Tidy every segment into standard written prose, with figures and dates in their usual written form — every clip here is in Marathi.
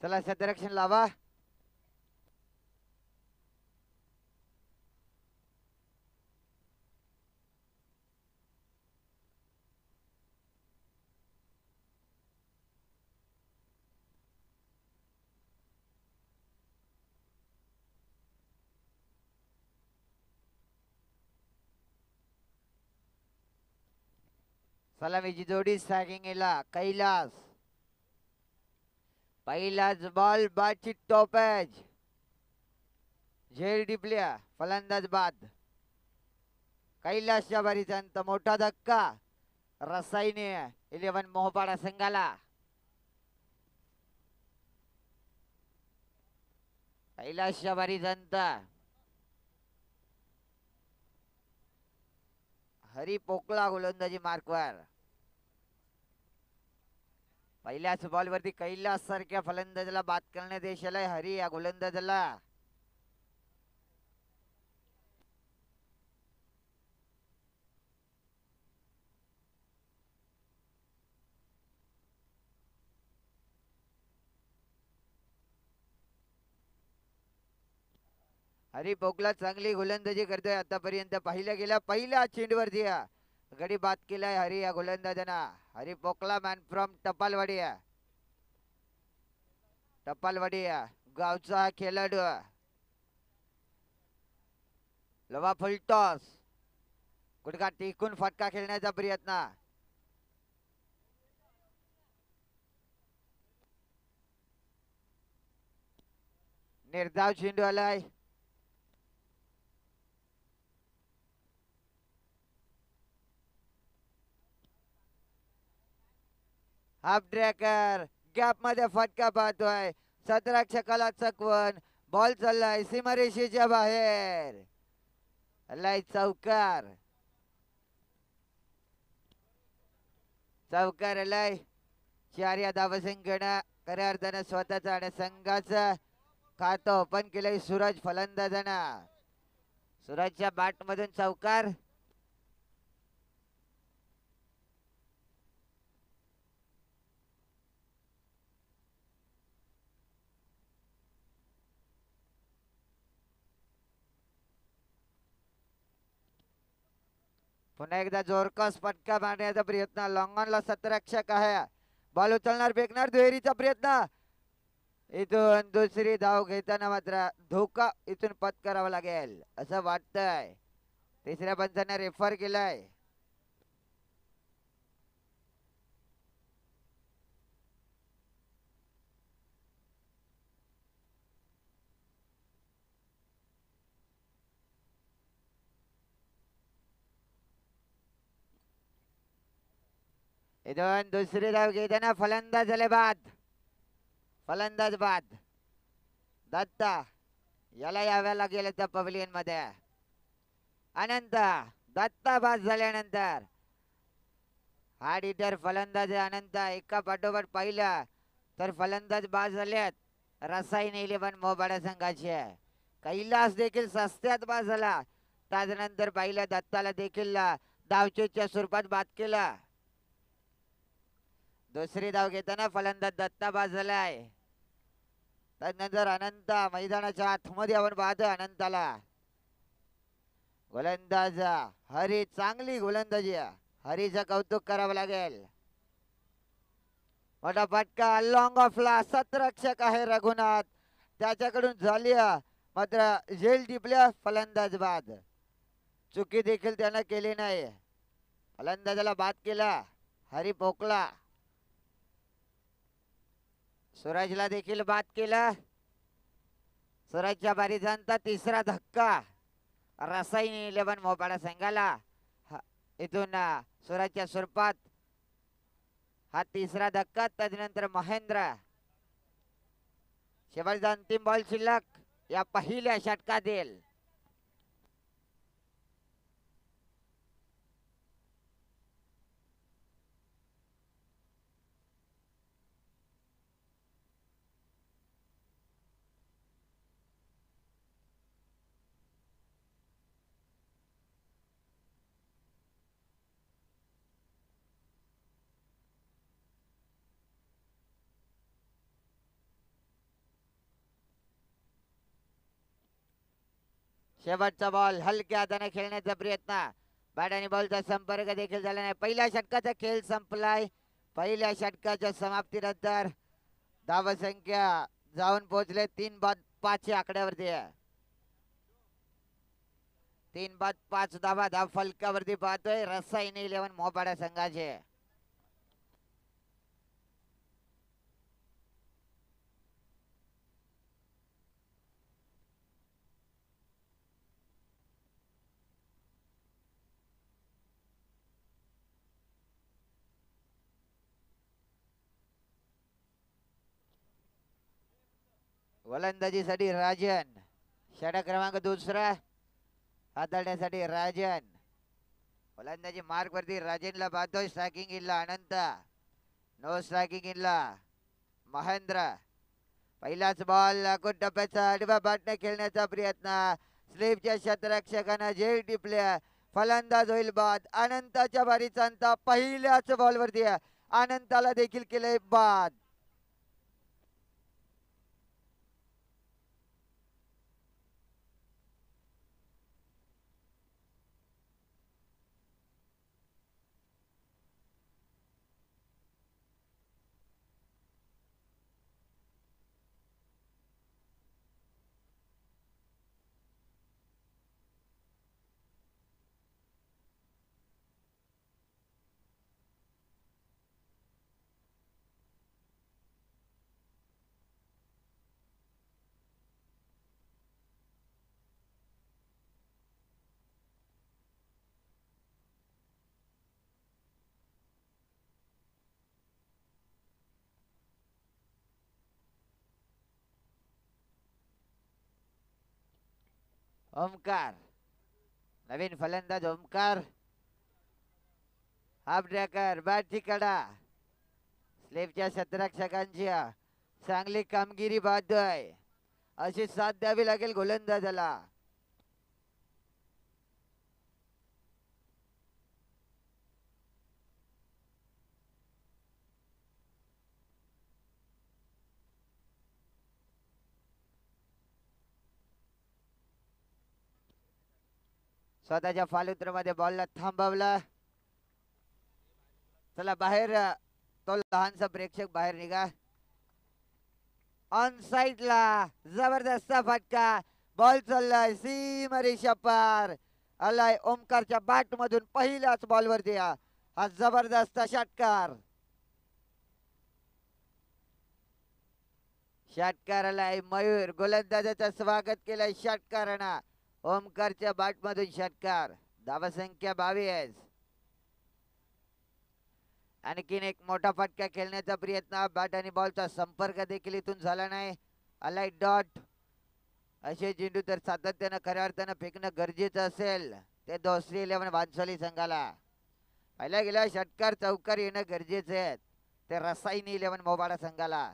चला क्षेत्ररक्षण लावा. सलामीची जोडी सॅगिंगला कैलास. पहिलाच बॉल बाची टोपॅज. झेल डिपल्या फलंदाज बाद. कैलासच्या बारीचांत मोठा धक्का रसाईने 11 मोहपाडा संघाला. कैलासच्या बारीचांत हरी पोकळा गोलंदाजी मार्कवर. पहिल्याच बॉलवरती कैलास सारख्या फलंदाजाला बाद करण्यात यश आलंय. हरी या गोलंदाजाला हरी पोकला चांगली गोलंदाजी करतोय आतापर्यंत. पहिल्या चेंडूवरती गडी बाद केलाय हरी या गोलंदाजानं. Hari Pokla man from Tapalwadi. टपालवाडी गावचा खेळाडू. लवा फुलटॉस गुडघा टेकून फटका खेळण्याचा प्रयत्न. निर्धाव चेंडू आलाय. हाफ ट्रॅकर गॅप मध्ये फटका पाहतोय. सतरक्षकाला चकवून बॉल चाललाय सीमारेषेच्या बाहेर. आलाय चौकार. चौकार आलाय. 4 या धावसंख्येनं खऱ्या अर्थानं स्वतःचा आणि संघाचं खातं ओपन केलंय सूरज फलंदाजानं. सूरजच्या बॅट मधून चौकार. पुन्हा एकदा जोरकस फटका मारण्याचा प्रयत्न. लॉंगॉनला सतरक्षक आहे. बॉल उचलणार फेकणार दुहेरीचा प्रयत्न. इथून दुसरी धाव घेताना मात्र धोका इथून पत्करावा लागेल असं वाटतंय. तिसऱ्या पंचाने रेफर केलाय. इथून दुसरी धाव घेताना फलंदाज झाले बाद. फलंदाज बाद. दत्ता याला यावं लागेल त्या पवेलियन मध्ये. अनंत दत्ता बाद झाल्यानंतर हार्ड हिटर फलंदाज अनंत एका पाठोपाठ पाहिलं तर फलंदाज बाद झाल्यात रसायन 11 मोबाडा संघाचे. कैलास देखील सस्त्यात बाद झाला. त्यानंतर पाहिलं दत्ताला देखील धावचूच्या स्वरूपात बाद केला. दुसरी धाव घेताना फलंदाज दत्ता बाद झालाय. त्यानंतर अनंत मैदानाच्या आतमध्ये आपण पाहतो अनंताला. गोलंदाज हरी चांगली गोलंदाजी. हरीचं कौतुक करावं लागेल. मोठा फटका लॉंग ऑफला सतरक्षक आहे रघुनाथ त्याच्याकडून झाली मात्र झेल टिपल्या फलंदाज बाद. चुकी देखील त्यानं केली नाही. फलंदाजाला बाद केला हरी पोकला. सूरजला देखील बाद केला. सूरजच्या बारीजांचा तिसरा धक्का रसाईन 11 मोपाडा संघाला. इथून सूरजच्या स्वरूपात हा तिसरा धक्का. त्यानंतर महेंद्र शेवटचा अंतिम बॉल शिल्लक या पहिल्या षटकातील. शेवटचा बॉल हलक्या हाताने खेळण्याचा प्रयत्न. बॅट आणि बॉलचा संपर्क देखील झाला नाही. पहिल्या षटकाचा खेळ संपलाय. पहिल्या षटकाच्या समाप्तीनंतर धावसंख्या जाऊन पोहोचले 3 बाद 5 च्या आकड्यावरती आहे. 3 बाद 5 धावा धाव फलकावरती पाहतोय रसायन 11 मोपाडा संघाचे. गोलंदाजीसाठी राजन, षटक क्रमांक 2 हाताळण्यासाठी राजन. गोलंदाजी मार्क वरती राजनला पाहतोय. स्ट्रायकिंग इनला अनंत, नो स्ट्रायकिंग इनला महेंद्र. पहिलाच बॉल टप्प्याचा आडवा बॅटने खेळण्याचा प्रयत्न. स्लिपच्या क्षेत्ररक्षकानं झेल टिपल्या. फलंदाज होईल बाद. अनंताच्या बारीचा अंत पहिल्याच बॉलवरती. अनंताला देखील केलंय बाद. ओमकार, नवीन फलंदाज ओमकार. हाफ ट्रॅकर, बॅटची कडा. स्लिपच्या क्षेत्ररक्षकांची चांगली कामगिरी पाहतोय. अशी साथ द्यावी लागेल गोलंदाजाला. स्वतःच्या फालुत्रमध्ये बॉलला थांबवलं. चला बाहेर, तो लहानसा प्रेक्षक बाहेर निघा. ऑन साइडला जबरदस्त फटका. बॉल चाललाय सीमरेषा पार. आलाय ओमकारच्या बॅट मधून पहिल्याच बॉलवरती हा जबरदस्त षटकार. षटकाराला मयूर गोलंदाजाचं स्वागत केलंय षटकारानं. ओमकारच्या बॅट मधून षटकार. धावसंख्या 22. आणखीन एक मोठा फटका खेळण्याचा प्रयत्न. बॅट आणि बॉलचा संपर्क देखील इथून झाला नाही. आलाय डॉट. असे चेंडू तर सातत्यानं खऱ्या अर्थानं फेकणं गरजेचं असेल ते दोसरी 11 भानसोली संघाला. पहिल्या गेल्या षटकार चौकार येणं गरजेचे आहे ते रसायन 11 मोबाडा संघाला.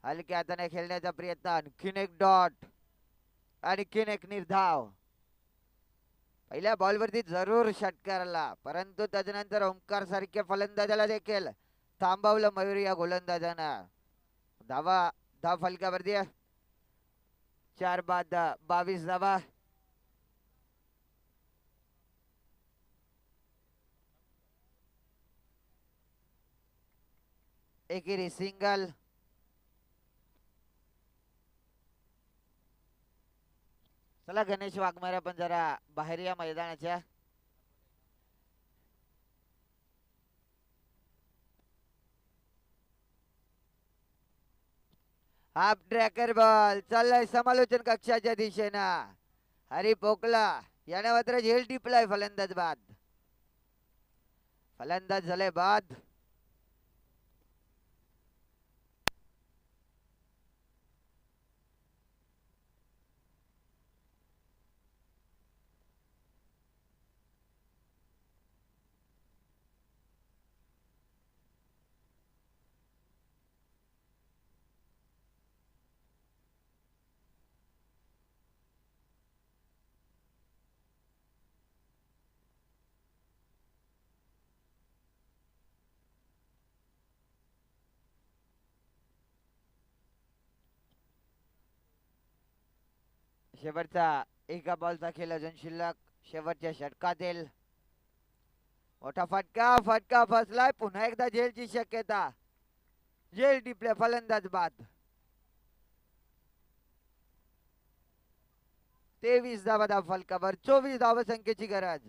हलक्या हाताने खेळण्याचा प्रयत्न. आणखीन एक डॉट, आणखीन एक निर्धाव. पहिल्या बॉलवरती जरूर षटकारला, परंतु त्याच्यानंतर ओंकार सारख्या फलंदाजाला देखील थांबवलं मयूर या गोलंदाजानं. धाव फलकावरती 4 बाद 22 धावा. एकेरी सिंगल. चला गणेश वाघमारे आपण जरा बाहेर या मैदानाच्या. हाफ ट्रॅकर बॉल चाललाय समालोचन कक्षाच्या दिशेनं. हरी पोकला याने मात्र झेल टिपलाय. फलंदाज बाद. फलंदाज झाले बाद. शेवटचा एका बॉलचा खेळ अजून शिल्लक. शेवटच्या षटकातील मोठा फटका, फटका फसलाय. पुन्हा एकदा झेलची शक्यता. झेल टिपल्या, फलंदाज बाद. 23 धावा फलकावर, 24 धावसंख्येची गरज.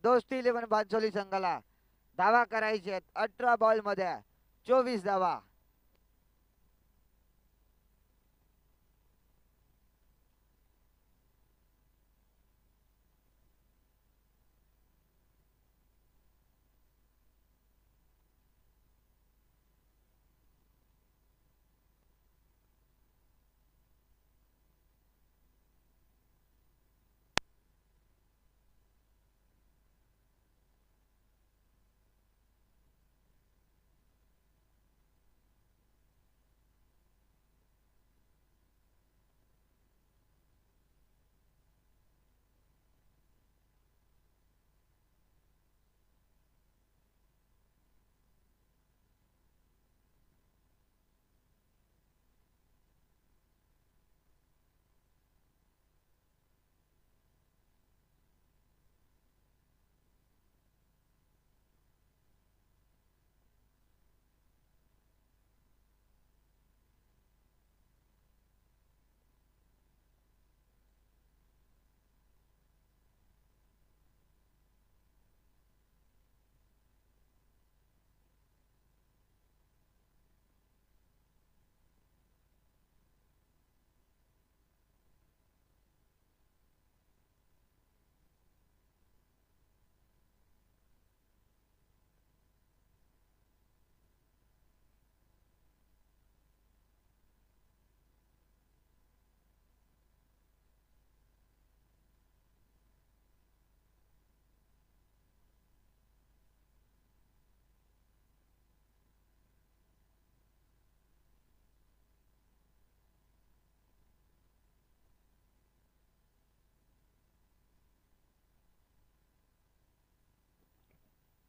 दोस्ती 11 भांसोली संघाला धावा करायचे आहेत 18 बॉल मध्ये 24 धावा.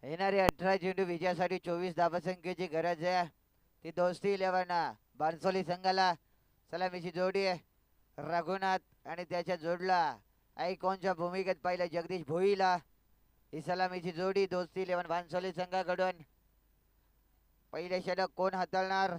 येणारे 18 चेंडू विजयासाठी 24 धावसंख्येची गरज आहे. ती दोस्ती 11 बारसोली संघाला. सलामीची जोडी आहे रघुनाथ आणि त्याच्या जोडला आयकॉनच्या भूमिकेत पाहिलं जगदीश भोईला. ही सलामीची जोडी दोस्ती 11 बांसोली संघाकडून. पहिले षटक कोण हाताळणार?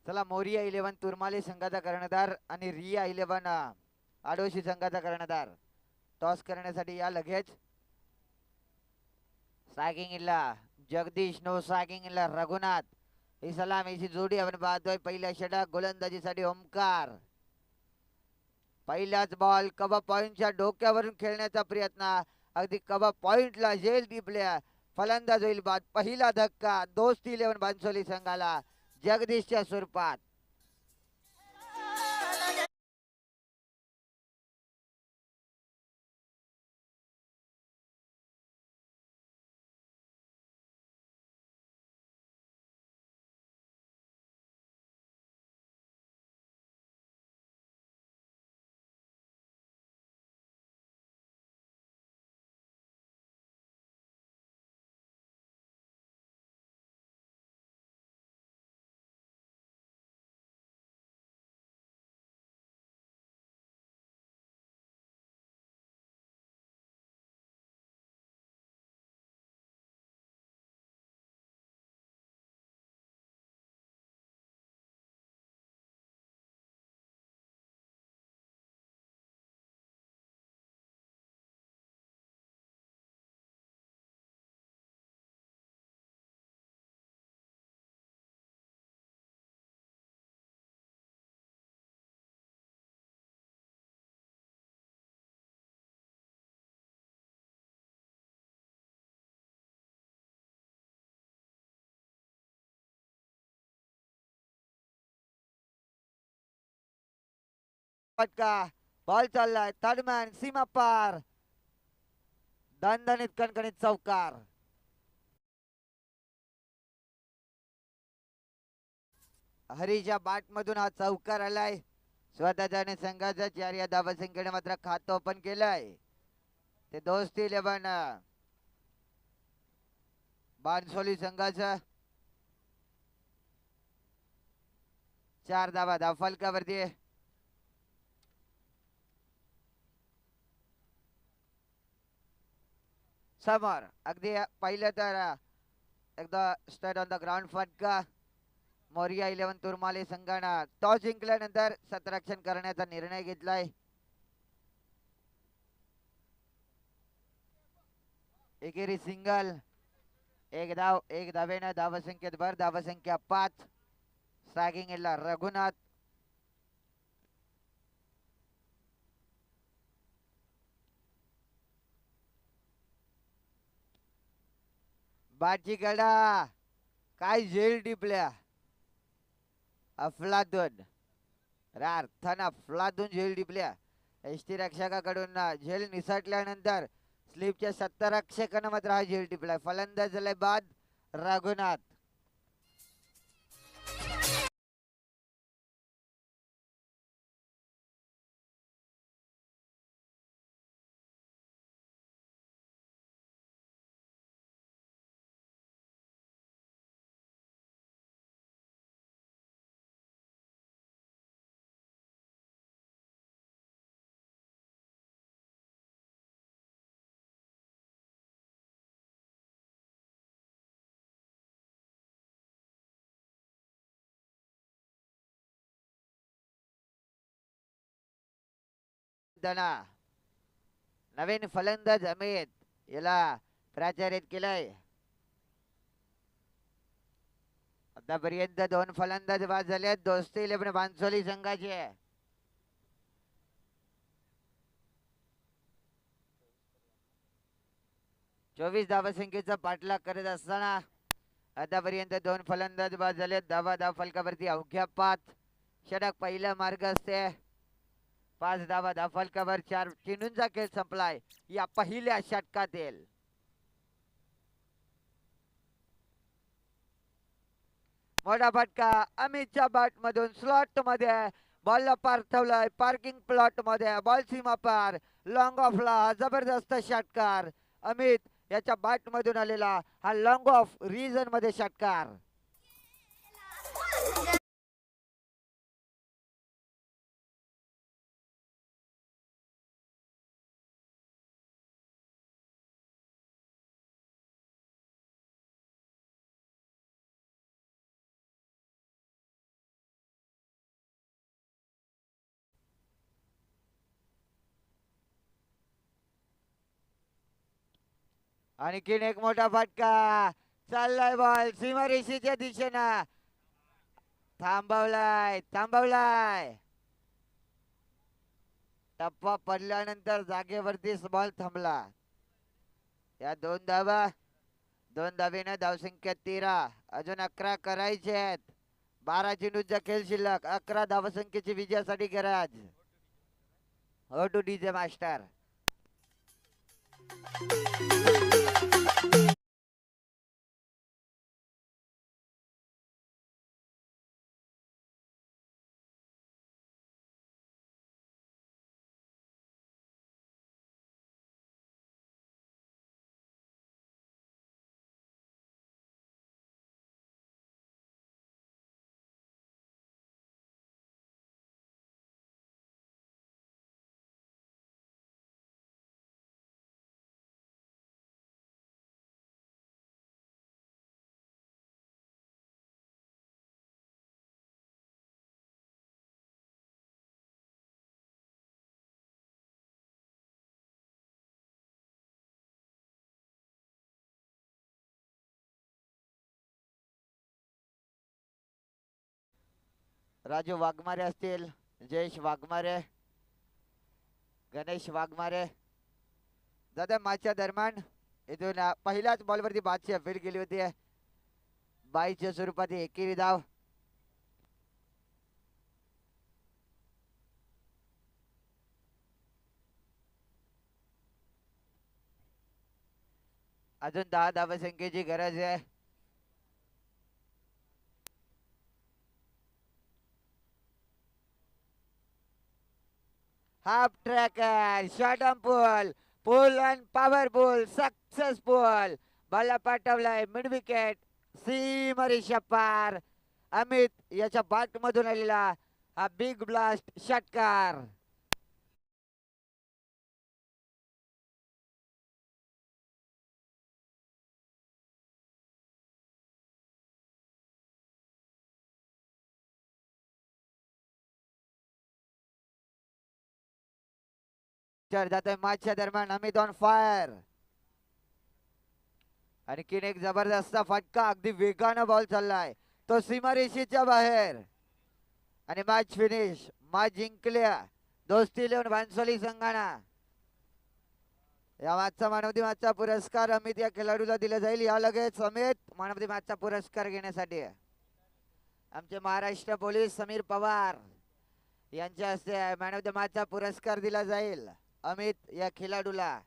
चला, मोरिया 11 तुरमाली संघाचा कर्णधार आणि रिया 11 आडोशी संघाचा कर्णधार टॉस करण्यासाठी या लगेच. स्ट्रायकिंग इल्ला जगदीश, नो स्ट्रायकिंग इल्ला रघुनाथ. ही सलामीची जोडी आपण पाहतोय. पहिल्या षटक गोलंदाजीसाठी ओमकार. पहिलाच बॉल कबा पॉइंटच्या डोक्यावरून खेळण्याचा प्रयत्न. अगदी कबा पॉइंटला झेल टिपल्या, फलंदाज होईल बाद. पहिला धक्का दोस्ती 11 बांसोली संघाला जगदीशच्या स्वरूपात. फटका बॉल चाललाय थर्डमॅन सीमा पार दणदणीत कणकणीत चौकार. हरीच्या बाट मधून हा चौकार आलाय. स्वतःच्या संघाचा 4 या धावा संख्येने मात्र खातं ओपन केलंय. ते दोस्ती 11 बानसोली संघाचं 4 धावा फलकावरती. समोर अगदी पहिलं तर एकदा स्टेट ऑन द ग्राउंड फटका. मोरिया 11 तुरमाले संघानं टॉस जिंकल्यानंतर क्षेत्ररक्षण करण्याचा निर्णय घेतलाय. एकेरी सिंगल एक धाव एक धावेनं धावसंख्येत भर. धावसंख्या 5. स्ट्रायकिंग एंडला रघुनाथ. बाटची कडा काय झेल टिपल्या अफलातून अर्थानं अफलातून झेल टिपल्या. एसटी रक्षकाकडून झेल निसटल्यानंतर स्लिपच्या 70 रक्षकानं मात्र हा झेल टिपलाय. फलंदाज बाद रघुनाथ. नवीन फलंदाज अमित याला प्राचार्य केलाय. आतापर्यंत 2 फलंदाज बाद झाले. दोस्ती 11 बांसोली संघाचे. चोवीस धावसंख्येचा पाठलाग करत असताना आतापर्यंत 2 फलंदाज बाद झाले. धाव फलकावरती अवघ्या 5. षटक पहिला मार्ग असते. 5 धाव फलकावर 4 चेंडूंचा खेळ संपलाय या पहिल्या षटकातील. मोठा फटका अमितच्या बॅट मधून स्लॉट मध्ये बॉलला पाठवलाय. पार्किंग प्लॉट मध्ये बॉल सीमा पार लॉंग ऑफला जबरदस्त षटकार. अमित याच्या बॅट मधून आलेला हा लॉंग ऑफ रिजन मध्ये षटकार. आणखीन एक मोठा फटका चाललाय. बॉल सीमारेषेच्या दिशेनं थांबवलाय. टप्पा पडल्यानंतर जागेवरतीच बॉल थांबला. या 2 धावा 2 धावेनं धावसंख्या 13. अजून 11 करायचे आहेत. 12 चेंडूंचा खेळ शिल्लक. 11 धावसंख्येची विजयासाठी गरज. हो two DJ master. Raju Waghmare असतील. जयेश वाघमारे गणेश वाघमारे. दादा मॅचच्या दरम्यान इथून पहिल्याच बॉलवरती बादची अपील केली होती. 22च्या स्वरूपात एकेरी धाव. अजून 10 धावसंख्येची गरज आहे. Half tracker short on pull pull and powerful successful ball पाठवलाय मिड विकेट सीमरेषा पार. अमित याच्या बाट मधून आलेला हा बिग ब्लास्ट षटकार. जातोय मॅचच्या दरम्यान अमित ऑन फायर. आणखीन एक जबरदस्त फटका अगदी वेगानं बॉल चाललाय तो सीमारेषेच्या बाहेर आणि मॅच फिनिश. मॅच जिंकल्या दोस्ती लिहून भानसोली संघाना. या मॅचचा मानवती मॅचचा पुरस्कार अमित या खेळाडूला दिला जाईल. या लगेच अमित मानवती मॅचचा पुरस्कार घेण्यासाठी आमचे महाराष्ट्र पोलीस समीर पवार यांच्या हस्ते मॅन ऑफ द मॅचचा पुरस्कार दिला जाईल अमित या खेळाडूला.